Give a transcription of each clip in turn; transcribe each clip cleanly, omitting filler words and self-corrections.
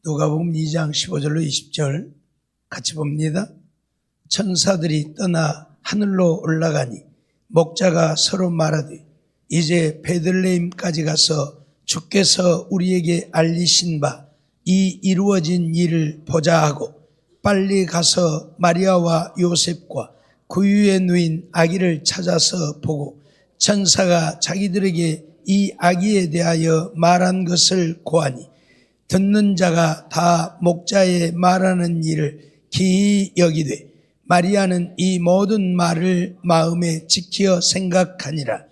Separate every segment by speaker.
Speaker 1: 누가복음 2장 15절로 20절 같이 봅니다. 천사들이 떠나 하늘로 올라가니 목자가 서로 말하되 이제 베들레헴까지 가서 주께서 우리에게 알리신 바 이 이루어진 일을 보자 하고 빨리 가서 마리아와 요셉과 구유에 누인 아기를 찾아서 보고 천사가 자기들에게 이 아기에 대하여 말한 것을 고하니 듣는 자가 다 목자의 말하는 일을 기이 여기되 마리아는 이 모든 말을 마음에 지키어 생각하니라.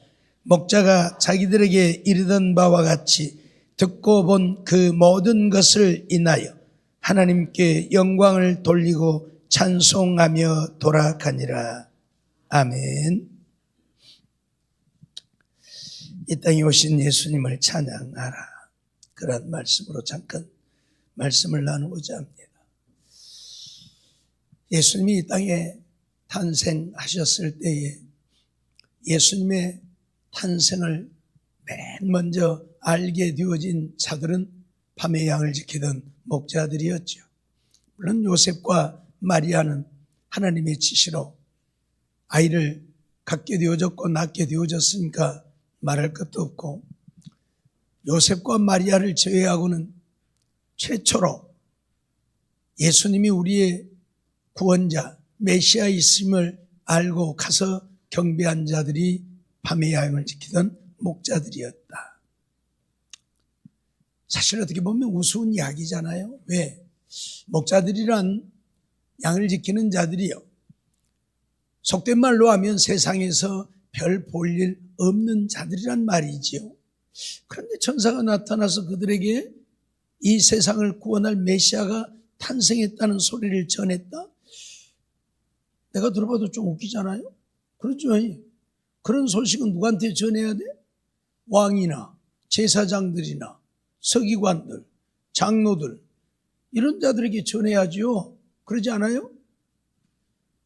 Speaker 1: 목자가 자기들에게 이르던 바와 같이 듣고 본 그 모든 것을 인하여 하나님께 영광을 돌리고 찬송하며 돌아가니라. 아멘. 이 땅에 오신 예수님을 찬양하라. 그런 말씀으로 잠깐 말씀을 나누고자 합니다. 예수님이 이 땅에 탄생하셨을 때에 예수님의 탄생을 맨 먼저 알게 되어진 자들은 밤의 양을 지키던 목자들이었죠. 물론 요셉과 마리아는 하나님의 지시로 아이를 갖게 되어졌고 낳게 되어졌으니까 말할 것도 없고, 요셉과 마리아를 제외하고는 최초로 예수님이 우리의 구원자 메시아 있음을 알고 가서 경배한 자들이 밤의 양을 지키던 목자들이었다. 사실 어떻게 보면 우스운 이야기잖아요. 왜? 목자들이란 양을 지키는 자들이요, 속된 말로 하면 세상에서 별 볼 일 없는 자들이란 말이지요. 그런데 천사가 나타나서 그들에게 이 세상을 구원할 메시아가 탄생했다는 소리를 전했다? 내가 들어봐도 좀 웃기잖아요. 그렇죠? 그런 소식은 누구한테 전해야 돼? 왕이나 제사장들이나 서기관들, 장로들, 이런 자들에게 전해야죠. 그러지 않아요?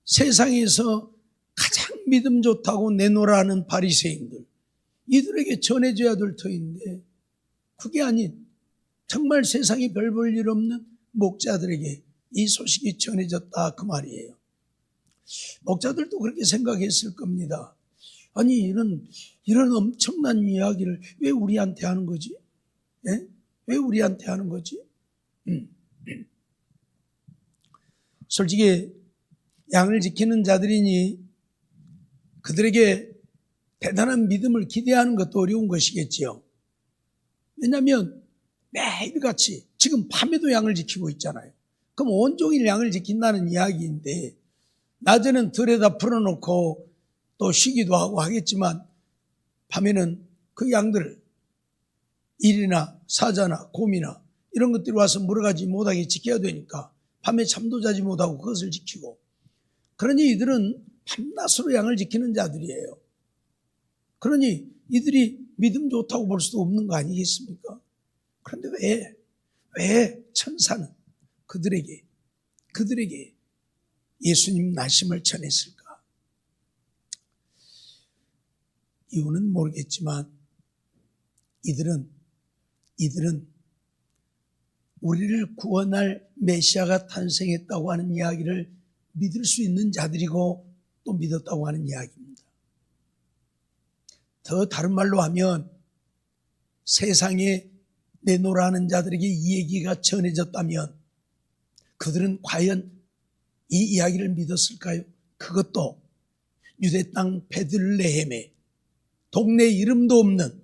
Speaker 1: 세상에서 가장 믿음 좋다고 내놓으라 하는 바리새인들, 이들에게 전해줘야 될 터인데 그게 아닌 정말 세상에 별 볼 일 없는 목자들에게 이 소식이 전해졌다, 그 말이에요. 목자들도 그렇게 생각했을 겁니다. 아니 이런 엄청난 이야기를 왜 우리한테 하는 거지? 예? 왜 우리한테 하는 거지? 솔직히 양을 지키는 자들이니 그들에게 대단한 믿음을 기대하는 것도 어려운 것이겠지요. 왜냐하면 매일같이 지금 밤에도 양을 지키고 있잖아요. 그럼 온종일 양을 지킨다는 이야기인데 낮에는 들에다 풀어놓고 또 쉬기도 하고 하겠지만 밤에는 그 양들을 일이나 사자나 곰이나 이런 것들이 와서 물어가지 못하게 지켜야 되니까 밤에 잠도 자지 못하고 그것을 지키고, 그러니 이들은 밤낮으로 양을 지키는 자들이에요. 그러니 이들이 믿음 좋다고 볼 수도 없는 거 아니겠습니까? 그런데 왜 천사는 그들에게 예수님 나심을 전했을까? 이유는 모르겠지만 이들은 우리를 구원할 메시아가 탄생했다고 하는 이야기를 믿을 수 있는 자들이고 또 믿었다고 하는 이야기입니다. 더 다른 말로 하면 세상에 내놓으라 하는 자들에게 이 얘기가 전해졌다면 그들은 과연 이 이야기를 믿었을까요? 그것도 유대 땅 베들레헴에 동네 이름도 없는,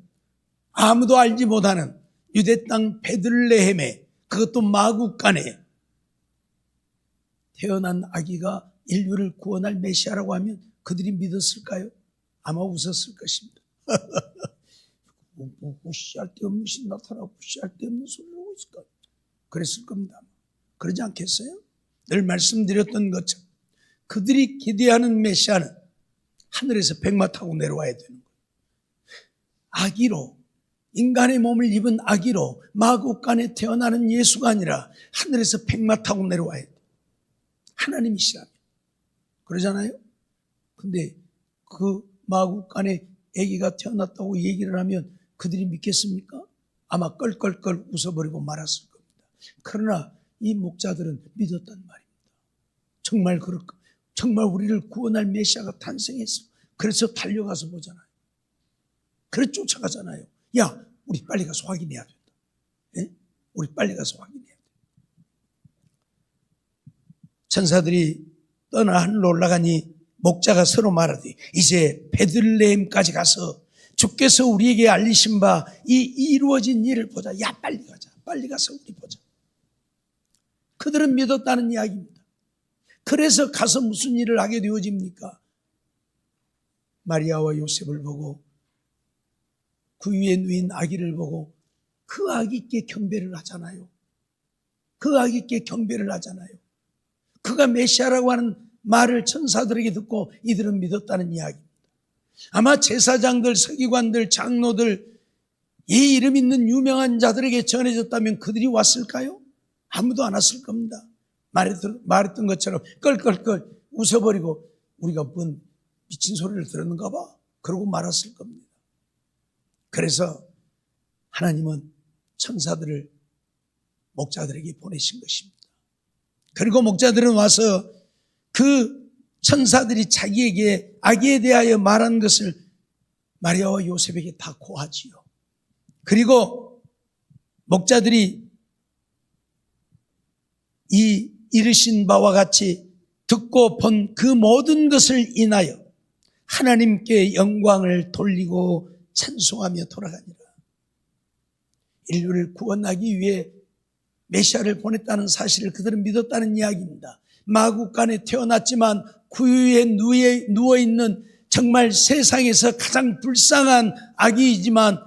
Speaker 1: 아무도 알지 못하는 유대 땅 베들레헴에, 그것도 마국간에 태어난 아기가 인류를 구원할 메시아라고 하면 그들이 믿었을까요? 아마 웃었을 것입니다. 무시할 데 없는 신 나타나고 무시할 데 없는 소리를 하고 있을까? 그랬을 겁니다. 그러지 않겠어요? 늘 말씀드렸던 것처럼 그들이 기대하는 메시아는 하늘에서 백마 타고 내려와야 되는 거예요. 아기로, 인간의 몸을 입은 아기로 마국간에 태어나는 예수가 아니라 하늘에서 백마 타고 내려와야 돼요. 하나님이시라면. 그러잖아요? 근데 그 마국간에 아기가 태어났다고 얘기를 하면 그들이 믿겠습니까? 아마 껄껄껄 웃어버리고 말았을 겁니다. 그러나 이 목자들은 믿었단 말입니다. 정말 그럴까? 정말 우리를 구원할 메시아가 탄생했어. 그래서 달려가서 보잖아요. 그래서 쫓아가잖아요. 야, 우리 빨리 가서 확인해야 된다. 예? 우리 빨리 가서 확인해야 된다. 천사들이 떠나 하늘로 올라가니 목자가 서로 말하되 이제 베들레헴까지 가서 주께서 우리에게 알리신 바 이 이루어진 일을 보자. 야, 빨리 가자. 빨리 가서 우리 보자. 그들은 믿었다는 이야기입니다. 그래서 가서 무슨 일을 하게 되어집니까? 마리아와 요셉을 보고 그 위에 누인 아기를 보고 그 아기께 경배를 하잖아요. 그 아기께 경배를 하잖아요. 그가 메시아라고 하는 말을 천사들에게 듣고 이들은 믿었다는 이야기입니다. 아마 제사장들, 서기관들, 장로들, 이 이름 있는 유명한 자들에게 전해졌다면 그들이 왔을까요? 아무도 안 왔을 겁니다. 말했던 것처럼 껄껄껄 웃어버리고 우리가 뭔 미친 소리를 들었는가 봐. 그러고 말았을 겁니다. 그래서 하나님은 천사들을 목자들에게 보내신 것입니다. 그리고 목자들은 와서 그 천사들이 자기에게 아기에 대하여 말한 것을 마리아와 요셉에게 다 고하지요. 그리고 목자들이 이 이르신 바와 같이 듣고 본 그 모든 것을 인하여 하나님께 영광을 돌리고 찬송하며 돌아가니라. 인류를 구원하기 위해 메시아를 보냈다는 사실을 그들은 믿었다는 이야기입니다. 마국간에 태어났지만 구유에 누워있는 정말 세상에서 가장 불쌍한 아기이지만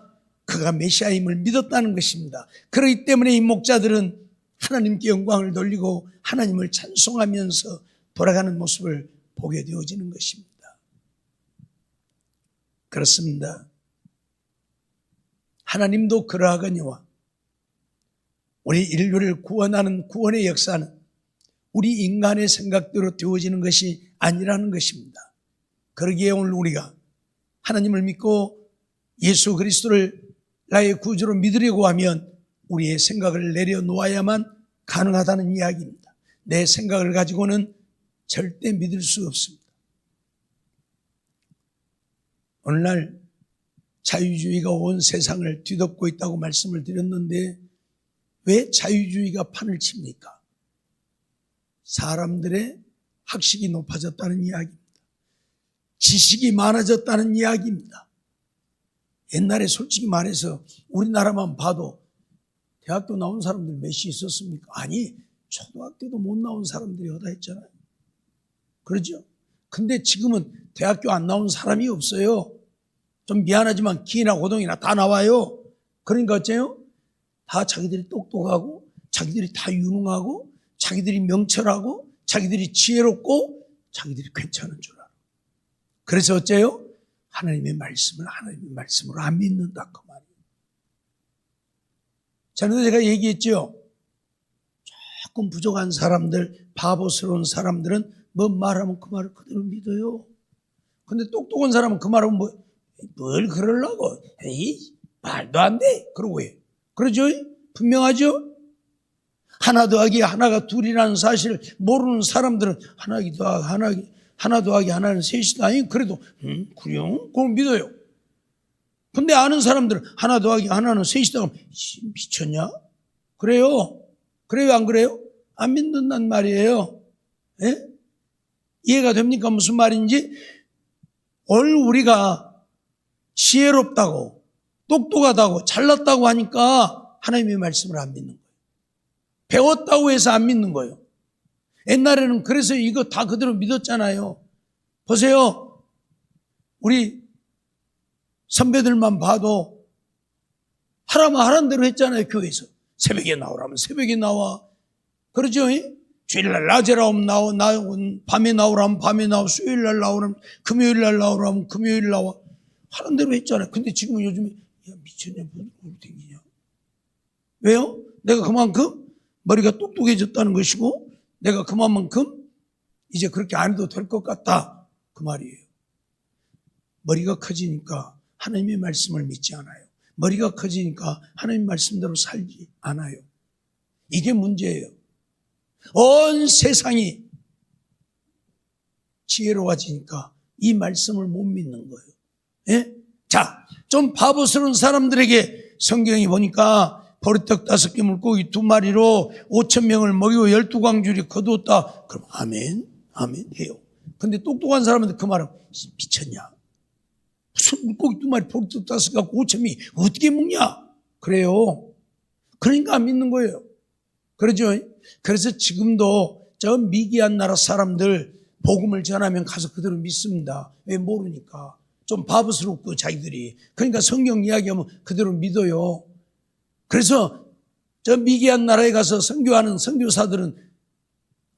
Speaker 1: 그가 메시아임을 믿었다는 것입니다. 그렇기 때문에 이 목자들은 하나님께 영광을 돌리고 하나님을 찬송하면서 돌아가는 모습을 보게 되어지는 것입니다. 그렇습니다. 하나님도 그러하거니와 우리 인류를 구원하는 구원의 역사는 우리 인간의 생각대로 되어지는 것이 아니라는 것입니다. 그러기에 오늘 우리가 하나님을 믿고 예수 그리스도를 나의 구주로 믿으려고 하면 우리의 생각을 내려놓아야만 가능하다는 이야기입니다. 내 생각을 가지고는 절대 믿을 수 없습니다. 오늘날 자유주의가 온 세상을 뒤덮고 있다고 말씀을 드렸는데 왜 자유주의가 판을 칩니까? 사람들의 학식이 높아졌다는 이야기입니다. 지식이 많아졌다는 이야기입니다. 옛날에 솔직히 말해서 우리나라만 봐도 대학교 나온 사람들 몇이 있었습니까? 아니, 초등학교도 못 나온 사람들이 어다 했잖아요. 그러죠? 근데 지금은 대학교 안 나온 사람이 없어요. 좀 미안하지만 기나 고등이나 다 나와요. 그러니까 어째요? 다 자기들이 똑똑하고 자기들이 다 유능하고 자기들이 명철하고 자기들이 지혜롭고 자기들이 괜찮은 줄 알아. 그래서 어째요? 하나님의 말씀으로 안 믿는다 그 말이에요. 전에도 제가 얘기했죠. 조금 부족한 사람들, 바보스러운 사람들은 뭐 말하면 그 말을 그대로 믿어요. 근데 똑똑한 사람은 그 말하면 뭘 그러려고? 에이, 말도 안 돼. 그러고 해. 그러죠? 분명하죠? 하나 더하기 하나가 둘이라는 사실을 모르는 사람들은 하나 더하기 하나는 셋이다. 아니, 그래도, 그래요? 그럼 믿어요. 근데 아는 사람들은 하나 더하기 하나는 셋이다. 하면 미쳤냐? 그래요? 그래요? 안 그래요? 안 믿는단 말이에요. 예? 이해가 됩니까? 무슨 말인지? 오늘 우리가 지혜롭다고, 똑똑하다고, 잘났다고 하니까 하나님의 말씀을 안 믿는 거예요. 배웠다고 해서 안 믿는 거예요. 옛날에는 그래서 이거 다 그대로 믿었잖아요. 보세요. 우리 선배들만 봐도 하라면 하라는 대로 했잖아요. 교회에서. 새벽에 나오라면 새벽에 나와. 그러죠? 주일날 낮에라 하면 나와, 밤에 나오라면 밤에 나와, 수요일날 나오라면 금요일날 나오라면 금요일 나와. 하는 대로 했잖아요. 근데 지금은 요즘에 야 미쳤냐, 뭐 댕기냐. 왜요? 내가 그만큼 머리가 똑똑해졌다는 것이고 내가 그만큼 이제 그렇게 안 해도 될 것 같다 그 말이에요. 머리가 커지니까 하나님의 말씀을 믿지 않아요. 머리가 커지니까 하나님의 말씀대로 살지 않아요. 이게 문제예요. 온 세상이 지혜로워지니까 이 말씀을 못 믿는 거예요. 예? 자, 좀 바보스러운 사람들에게 성경이 보니까 보리떡 5개 물고기 2마리로 5,000명을 먹이고 12광줄이 거두었다. 그럼 아멘, 아멘 해요. 근데 똑똑한 사람한테 그 말은 미쳤냐? 무슨 물고기 2마리 보리떡 5개 갖고 5,000명이 어떻게 먹냐? 그래요. 그러니까 안 믿는 거예요. 그러죠? 그래서 지금도 저 미개한 나라 사람들 복음을 전하면 가서 그대로 믿습니다. 왜? 모르니까. 좀 바보스럽고 자기들이. 그러니까 성경 이야기하면 그대로 믿어요. 그래서 저 미개한 나라에 가서 선교하는 선교사들은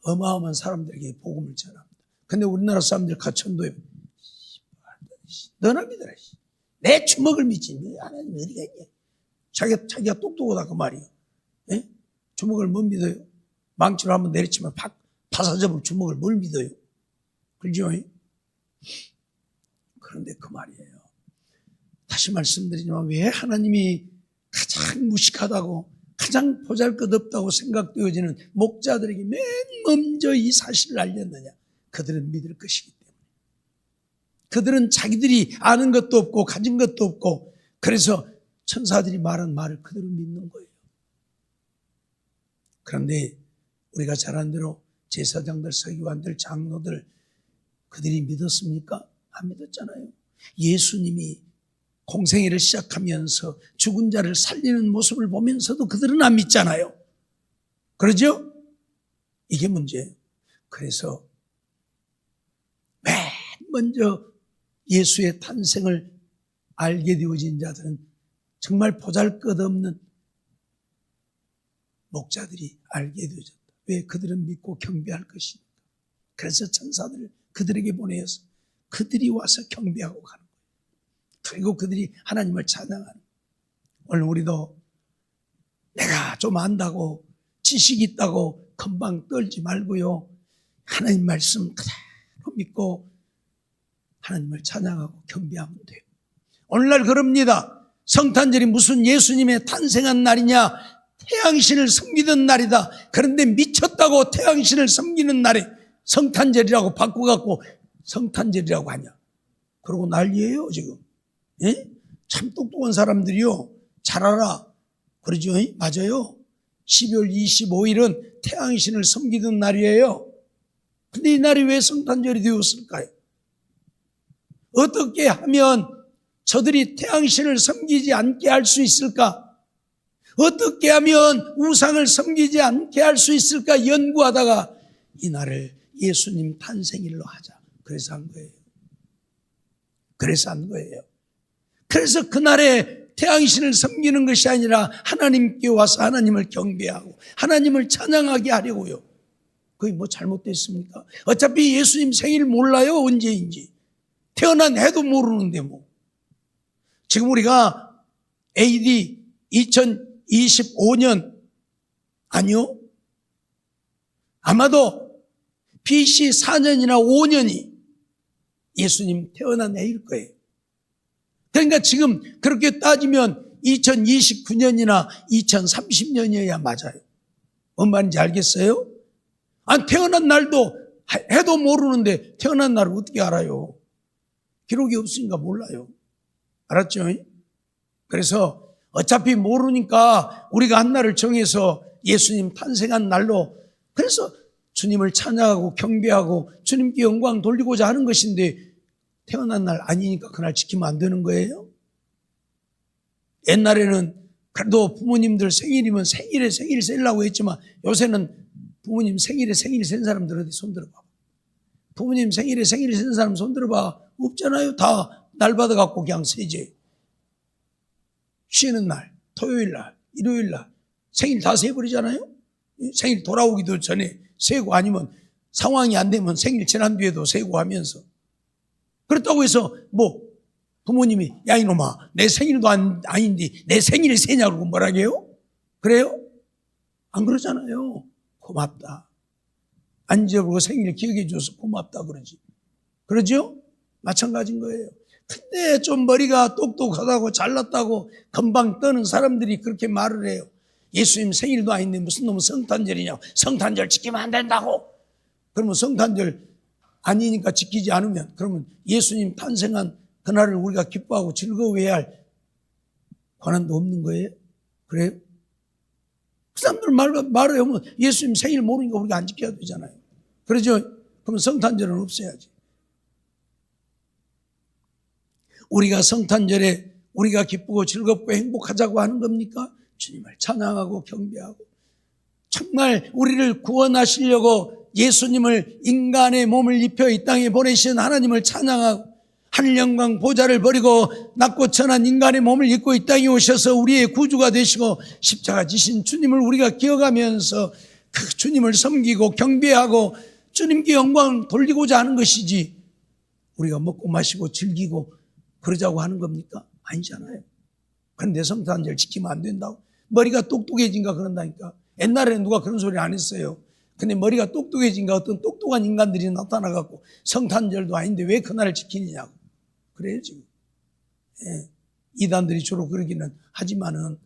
Speaker 1: 어마어마한 사람들에게 복음을 전합니다. 근데 우리나라 사람들 가천도에 너나 믿어라. 내 주먹을 믿지. 하나님 어디가 있냐. 자기가 똑똑하다 그 말이에요. 예? 주먹을 못 믿어요. 망치로 한번 내리치면 파사잡을 주먹을 뭘 믿어요. 그렇죠? 그런데 그 말이에요. 다시 말씀드리지만 왜 하나님이 가장 무식하다고 가장 보잘것없다고 생각되어지는 목자들에게 맨 먼저 이 사실을 알렸느냐. 그들은 믿을 것이기 때문에. 그들은 자기들이 아는 것도 없고 가진 것도 없고 그래서 천사들이 말한 말을 그대로 믿는 거예요. 그런데 우리가 잘 아는 대로 제사장들, 서기관들, 장로들 그들이 믿었습니까? 안 믿었잖아요. 예수님이 공생애를 시작하면서 죽은 자를 살리는 모습을 보면서도 그들은 안 믿잖아요. 그러죠? 이게 문제예요. 그래서 맨 먼저 예수의 탄생을 알게 되어진 자들은 정말 보잘것없는 목자들이 알게 되어졌다. 왜? 그들은 믿고 경배할 것이니까. 그래서 천사들을 그들에게 보내어서 그들이 와서 경배하고 가는 거예요. 그리고 그들이 하나님을 찬양하는 거예요. 오늘 우리도 내가 좀 안다고 지식이 있다고 금방 떨지 말고요. 하나님 말씀 그대로 믿고 하나님을 찬양하고 경배하면 돼요. 오늘날 그럽니다. 성탄절이 무슨 예수님의 탄생한 날이냐? 태양신을 섬기던 날이다. 그런데 미쳤다고 태양신을 섬기는 날에 성탄절이라고 바꿔갖고 성탄절이라고 하냐. 그러고 난리예요 지금. 예? 참 똑똑한 사람들이요. 잘 알아. 그러죠? 맞아요. 12월 25일은 태양신을 섬기던 날이에요. 근데 이 날이 왜 성탄절이 되었을까요? 어떻게 하면 저들이 태양신을 섬기지 않게 할 수 있을까? 어떻게 하면 우상을 섬기지 않게 할 수 있을까 연구하다가 이 날을 예수님 탄생일로 하자. 그래서 한 거예요. 그래서 한 거예요. 그래서 그날에 태양신을 섬기는 것이 아니라 하나님께 와서 하나님을 경배하고 하나님을 찬양하게 하려고요. 그게 뭐 잘못됐습니까? 어차피 예수님 생일 몰라요. 언제인지. 태어난 해도 모르는데 뭐. 지금 우리가 AD 2025년 아니요. 아마도 BC 4년이나 5년이 예수님 태어난 해일 거예요. 그러니까 지금 그렇게 따지면 2029년이나 2030년이어야 맞아요. 뭔 말인지 알겠어요? 태어난 날도 해도 모르는데 태어난 날을 어떻게 알아요? 기록이 없으니까 몰라요. 알았죠? 그래서 어차피 모르니까 우리가 한 날을 정해서 예수님 탄생한 날로 그래서 주님을 찬양하고 경배하고 주님께 영광 돌리고자 하는 것인데 태어난 날 아니니까 그날 지키면 안 되는 거예요? 옛날에는 그래도 부모님들 생일이면 생일에 생일 세려고 했지만 요새는 부모님 생일에 생일 센 사람들 어디 손 들어봐. 부모님 생일에 생일 센 사람 손 들어봐. 없잖아요. 다 날 받아갖고 그냥 세제. 쉬는 날, 토요일 날, 일요일 날 생일 다 세버리잖아요. 생일 돌아오기도 전에 세고 아니면 상황이 안 되면 생일 지난 뒤에도 세고 하면서 그렇다고 해서 뭐 부모님이 야 이놈아 내 생일도 아닌데 내 생일이 세냐고 뭐라고 해요? 그래요? 안 그러잖아요. 고맙다. 안 잊어버리고 생일 기억해 줘서 고맙다 그러지. 그러죠? 마찬가지인 거예요. 근데 좀 머리가 똑똑하다고 잘났다고 금방 떠는 사람들이 그렇게 말을 해요. 예수님 생일도 아닌데 무슨 놈의 성탄절이냐고. 성탄절 지키면 안 된다고. 그러면 성탄절 아니니까 지키지 않으면 그러면 예수님 탄생한 그날을 우리가 기뻐하고 즐거워해야 할 권한도 없는 거예요? 그래요? 그 사람들 말을 하면 예수님 생일 모르니까 우리가 안 지켜야 되잖아요. 그러죠? 그러면 성탄절은 없어야지. 우리가 성탄절에 우리가 기쁘고 즐겁고 행복하자고 하는 겁니까? 주님을 찬양하고 경배하고 정말 우리를 구원하시려고 예수님을 인간의 몸을 입혀 이 땅에 보내신 하나님을 찬양하고 하늘 영광 보좌를 버리고 낮고 천한 인간의 몸을 입고 이 땅에 오셔서 우리의 구주가 되시고 십자가 지신 주님을 우리가 기억하면서 그 주님을 섬기고 경배하고 주님께 영광을 돌리고자 하는 것이지 우리가 먹고 마시고 즐기고 그러자고 하는 겁니까? 아니잖아요. 그런데 성탄절 지키면 안 된다고. 머리가 똑똑해진가 그런다니까. 옛날에는 누가 그런 소리 안 했어요. 근데 머리가 똑똑해진가 어떤 똑똑한 인간들이 나타나갖고 성탄절도 아닌데 왜 그날을 지키느냐고. 그래요 지금. 예. 이단들이 주로 그러기는 하지만은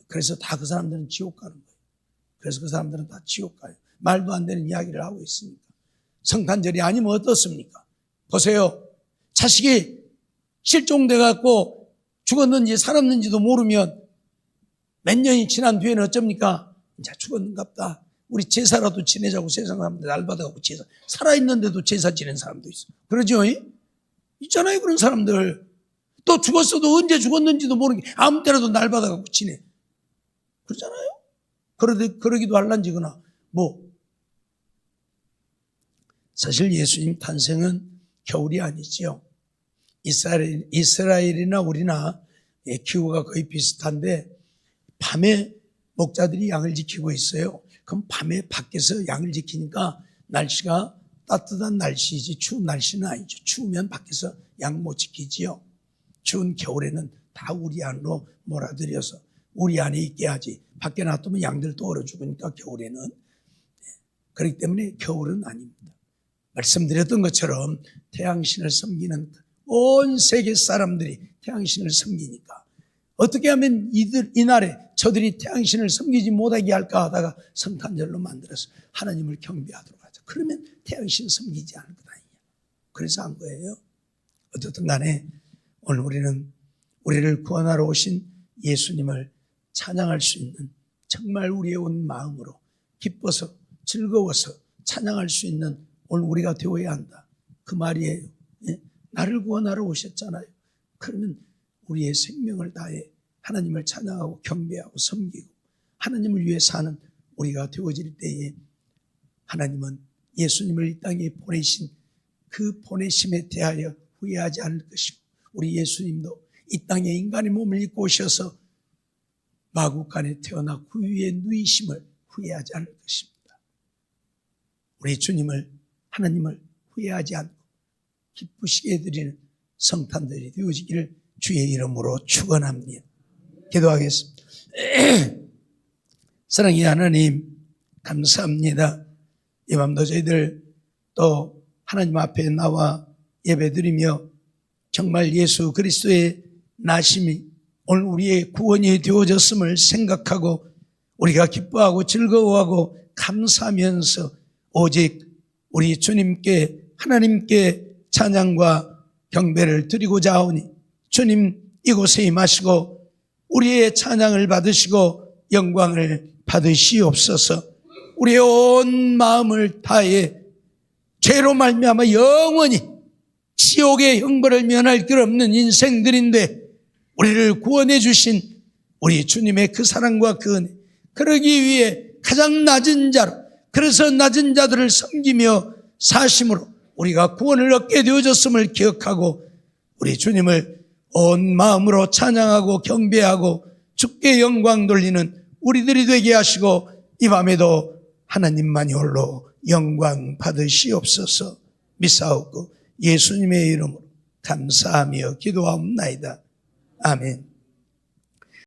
Speaker 1: 그래서 다 그 사람들은 지옥 가는 거예요. 그래서 그 사람들은 다 지옥 가요. 말도 안 되는 이야기를 하고 있으니까. 성탄절이 아니면 어떻습니까? 보세요. 자식이 실종돼갖고 죽었는지 살았는지도 모르면 몇 년이 지난 뒤에는 어쩝니까? 이제 죽었는갑다. 우리 제사라도 지내자고 세상 사람들 날받아가고 제사. 살아있는데도 제사 지낸 사람도 있어. 그러죠? 있잖아요, 그런 사람들. 또 죽었어도 언제 죽었는지도 모르게 아무 때라도 날받아가고 지내. 그러잖아요? 그러기도 할란지거나, 뭐. 사실 예수님 탄생은 겨울이 아니지요. 이스라엘이나 우리나 기후가 거의 비슷한데, 밤에 목자들이 양을 지키고 있어요. 그럼 밤에 밖에서 양을 지키니까 날씨가 따뜻한 날씨이지 추운 날씨는 아니죠. 추우면 밖에서 양 못 지키지요. 추운 겨울에는 다 우리 안으로 몰아들여서 우리 안에 있게 하지. 밖에 놔두면 양들 또 얼어 죽으니까 겨울에는. 그렇기 때문에 겨울은 아닙니다. 말씀드렸던 것처럼 태양신을 섬기는 온 세계 사람들이 태양신을 섬기니까 어떻게 하면 이날에 저들이 태양신을 섬기지 못하게 할까 하다가 성탄절로 만들어서 하나님을 경배하도록 하자. 그러면 태양신 섬기지 않을 것 아니냐. 그래서 한 거예요. 어쨌든 간에 오늘 우리를 구원하러 오신 예수님을 찬양할 수 있는 정말 우리의 온 마음으로 기뻐서 즐거워서 찬양할 수 있는 오늘 우리가 되어야 한다. 그 말이에요. 나를 구원하러 오셨잖아요. 그러면 우리의 생명을 다해 하나님을 찬양하고 경배하고 섬기고 하나님을 위해 사는 우리가 되어질 때에 하나님은 예수님을 이 땅에 보내신 그 보내심에 대하여 후회하지 않을 것이고 우리 예수님도 이 땅에 인간의 몸을 입고 오셔서 마구간에 태어나 구유에 누이심을 후회하지 않을 것입니다. 우리 주님을 하나님을 후회하지 않고 기쁘시게 해드리는 성탄절이 되어지기를 주의 이름으로 축원합니다. 기도하겠습니다. 사랑의 하나님 감사합니다. 이 밤도 저희들 또 하나님 앞에 나와 예배드리며 정말 예수 그리스도의 나심이 오늘 우리의 구원이 되어졌음을 생각하고 우리가 기뻐하고 즐거워하고 감사하면서 오직 우리 주님께 하나님께 찬양과 경배를 드리고자 하오니 주님 이곳에 임하시고 우리의 찬양을 받으시고 영광을 받으시옵소서. 우리의 온 마음을 다해 죄로 말미암아 영원히 지옥의 형벌을 면할 길 없는 인생들인데 우리를 구원해 주신 우리 주님의 그 사랑과 그 은혜, 그러기 위해 가장 낮은 자로, 그래서 낮은 자들을 섬기며 사심으로 우리가 구원을 얻게 되어졌음을 기억하고 우리 주님을 온 마음으로 찬양하고 경배하고 주께 영광 돌리는 우리들이 되게 하시고 이 밤에도 하나님만이 홀로 영광 받으시옵소서. 믿사옵고 예수님의 이름으로 감사하며 기도하옵나이다. 아멘.